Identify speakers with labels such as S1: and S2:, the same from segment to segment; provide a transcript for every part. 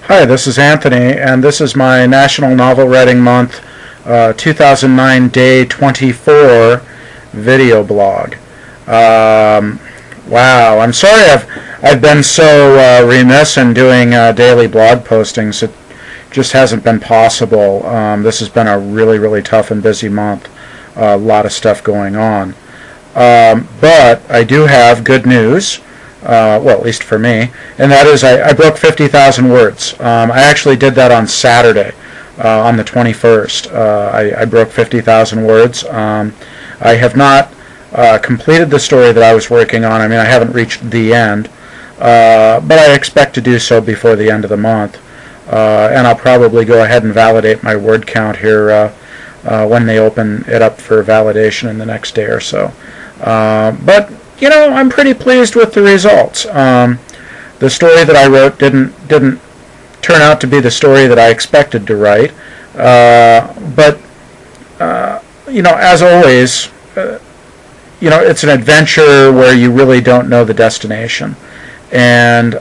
S1: Hi, this is Anthony, and this is my National Novel Writing Month 2009 Day 24 video blog. Wow, I'm sorry I've been so remiss in doing daily blog postings. It just hasn't been possible. This has been a really tough and busy month. A lot of stuff going on. But I do have good news. Well, at least for me, and that is I broke 50,000 words. I actually did that on Saturday, on the 21st. I broke 50,000 words. I have not completed the story that I was working on. I mean, I haven't reached the end, but I expect to do so before the end of the month. And I'll probably go ahead and validate my word count here when they open it up for validation in the next day or so. But you know, I'm pretty pleased with the results. The story that I wrote didn't turn out to be the story that I expected to write, but you know, as always, you know, it's an adventure where you really don't know the destination, and you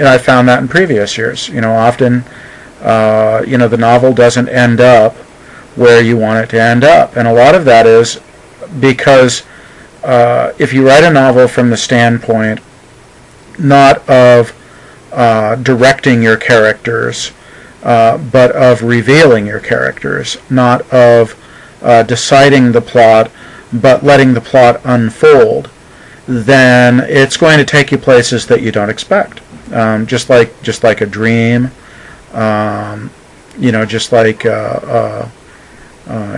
S1: know, I found that in previous years. You know, often, you know, the novel doesn't end up where you want it to end up, and a lot of that is because if you write a novel from the standpoint not of directing your characters, but of revealing your characters, not of deciding the plot, but letting the plot unfold, then it's going to take you places that you don't expect. Just like a dream, you know, just like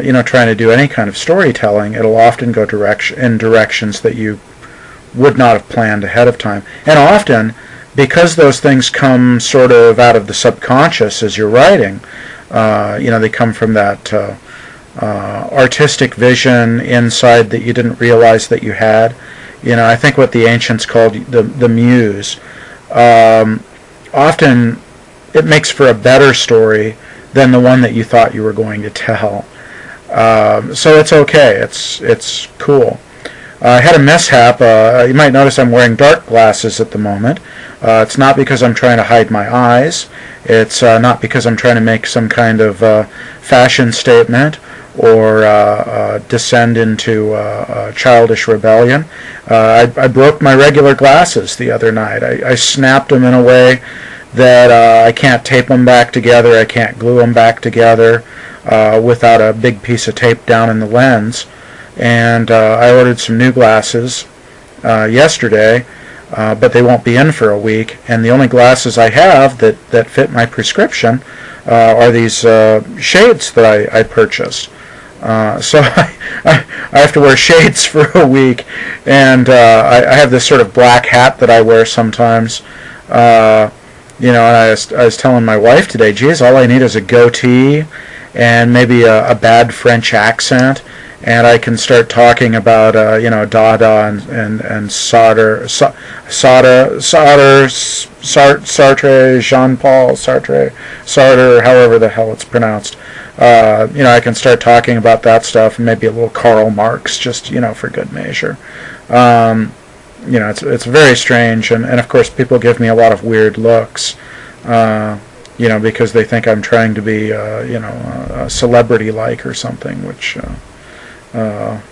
S1: you know, trying to do any kind of storytelling, it'll often go in directions that you would not have planned ahead of time. And often, because those things come sort of out of the subconscious as you're writing, you know, they come from that artistic vision inside that you didn't realize that you had. You know, I think what the ancients called the muse. Often, it makes for a better story than the one that you thought you were going to tell. So it's okay. It's cool. I had a mishap. You might notice I'm wearing dark glasses at the moment. It's not because I'm trying to hide my eyes. It's not because I'm trying to make some kind of fashion statement or descend into childish rebellion. I broke my regular glasses the other night. I snapped them in a way that I can't tape them back together. I can't glue them back together without a big piece of tape down in the lens. And I ordered some new glasses yesterday, but they won't be in for a week. And the only glasses I have that fit my prescription are these shades that I purchased. So I have to wear shades for a week, and I have this sort of black hat that I wear sometimes. You know, and I was telling my wife today, geez, all I need is a goatee and maybe a bad French accent, and I can start talking about you know, Dada and Sartre, Jean-Paul Sartre, however the hell it's pronounced. You know, I can start talking about that stuff, and maybe a little Karl Marx, just, you know, for good measure. You know, it's very strange, and of course people give me a lot of weird looks, you know, because they think I'm trying to be, you know, celebrity-like or something, which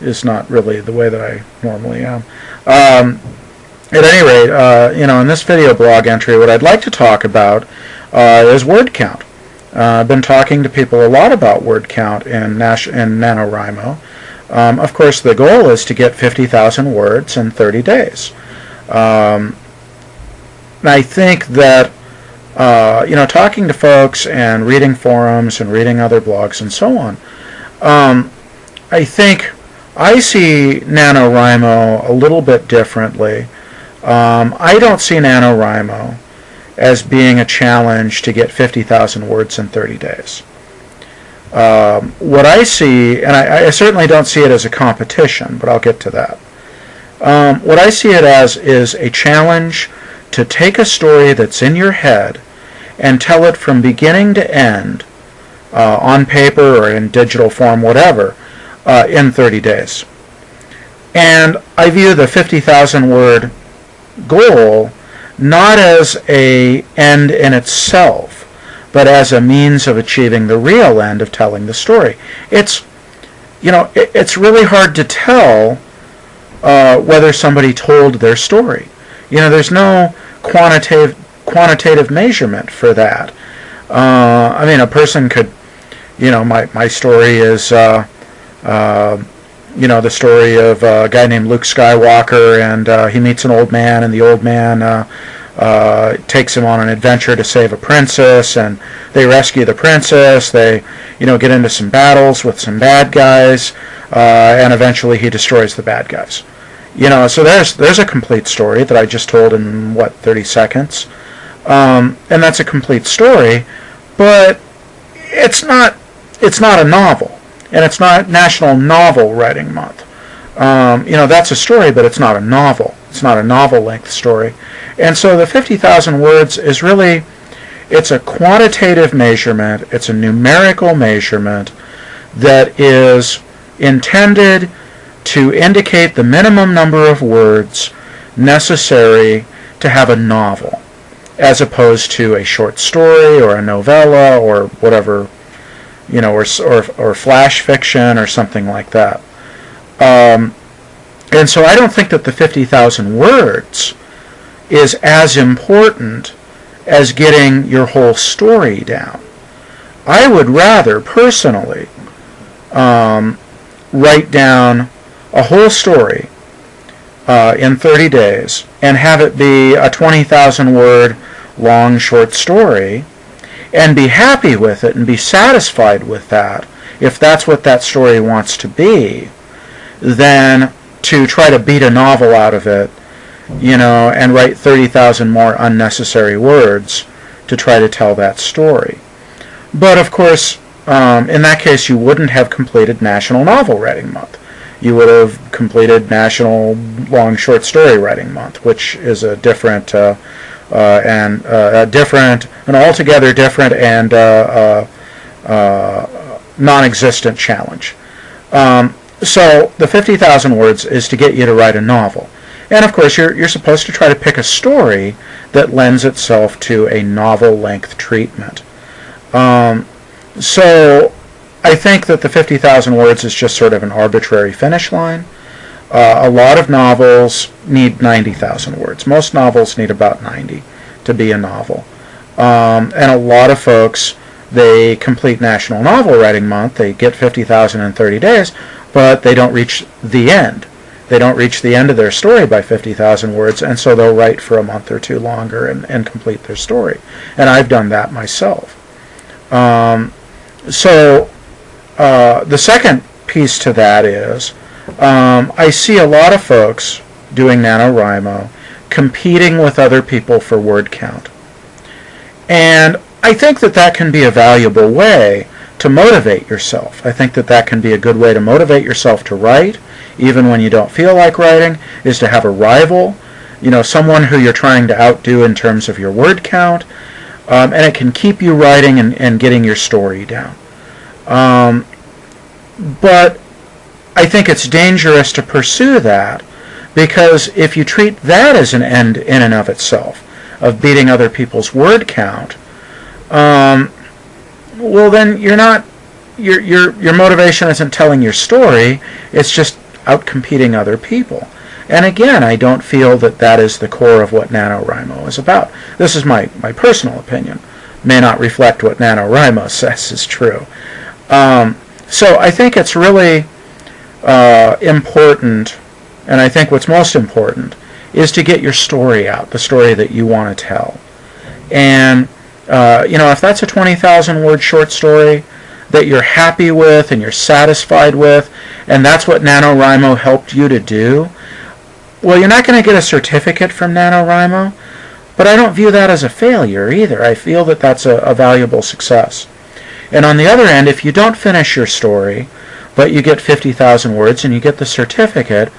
S1: is not really the way that I normally am. At any rate, you know, in this video blog entry, what I'd like to talk about is word count. I've been talking to people a lot about word count in NaNoWriMo. Of course, the goal is to get 50,000 words in 30 days. I think that, you know, talking to folks and reading forums and reading other blogs and so on, I think I see NaNoWriMo a little bit differently. I don't see NaNoWriMo as being a challenge to get 50,000 words in 30 days. What I see, and I certainly don't see it as a competition, but I'll get to that. What I see it as is a challenge to take a story that's in your head and tell it from beginning to end, on paper or in digital form, whatever, in 30 days. And I view the 50,000 word goal not as an end in itself, but as a means of achieving the real end of telling the story. It's it's really hard to tell whether somebody told their story. There's no quantitative measurement for that. A person could, my story is, the story of a guy named Luke Skywalker, and he meets an old man, and the old man takes him on an adventure to save a princess, and they rescue the princess. They, get into some battles with some bad guys, and eventually he destroys the bad guys. So there's a complete story that I just told in 30 seconds, and that's a complete story, but it's not a novel, and it's not National Novel Writing Month. That's a story, but it's not a novel. It's not a novel-length story. And so the 50,000 words is really, it's a quantitative measurement, it's a numerical measurement that is intended to indicate the minimum number of words necessary to have a novel, as opposed to a short story or a novella or whatever, or flash fiction or something like that. And so I don't think that the 50,000 words is as important as getting your whole story down. I would rather, personally, write down a whole story in 30 days and have it be a 20,000 word long short story and be happy with it and be satisfied with that, if that's what that story wants to be, than to try to beat a novel out of it, and write 30,000 more unnecessary words to try to tell that story. But of course, in that case, you wouldn't have completed National Novel Writing Month. You would have completed National Long Short Story Writing Month, which is a different an altogether different and non-existent challenge. So the 50,000 words is to get you to write a novel. And of course, you're supposed to try to pick a story that lends itself to a novel-length treatment. So I think that the 50,000 words is just sort of an arbitrary finish line. A lot of novels need 90,000 words. Most novels need about 90 to be a novel. And a lot of folks, they complete National Novel Writing Month, they get 50,000 in 30 days, but they don't reach the end. They don't reach the end of their story by 50,000 words, and so they'll write for a month or two longer and complete their story. And I've done that myself. So the second piece to that is, I see a lot of folks doing NaNoWriMo competing with other people for word count. And I think that that can be a valuable way to motivate yourself. I think that that can be a good way to motivate yourself to write, even when you don't feel like writing, is to have a rival, someone who you're trying to outdo in terms of your word count, and it can keep you writing and getting your story down. But I think it's dangerous to pursue that, because if you treat that as an end in and of itself, of beating other people's word count, well then you're not, your motivation isn't telling your story, it's just outcompeting other people. And again, I don't feel that that is the core of what NaNoWriMo is about. This is my personal opinion. May not reflect what NaNoWriMo says is true. So I think it's really important, and I think what's most important, is to get your story out, the story that you want to tell. And if that's a 20,000 word short story that you're happy with and you're satisfied with, and that's what NaNoWriMo helped you to do, well, you're not going to get a certificate from NaNoWriMo, but I don't view that as a failure either. I feel that that's a valuable success. And on the other end, if you don't finish your story, but you get 50,000 words and you get the certificate,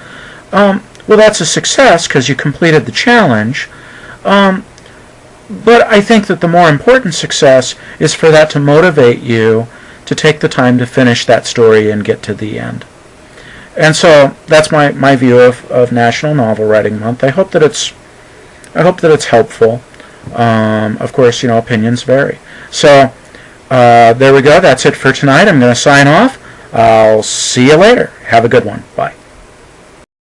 S1: well, that's a success because you completed the challenge. But I think that the more important success is for that to motivate you to take the time to finish that story and get to the end. And so that's my view of National Novel Writing Month. I hope that it's helpful. Of course, opinions vary. So there we go. That's it for tonight. I'm going to sign off. I'll see you later. Have a good one. Bye.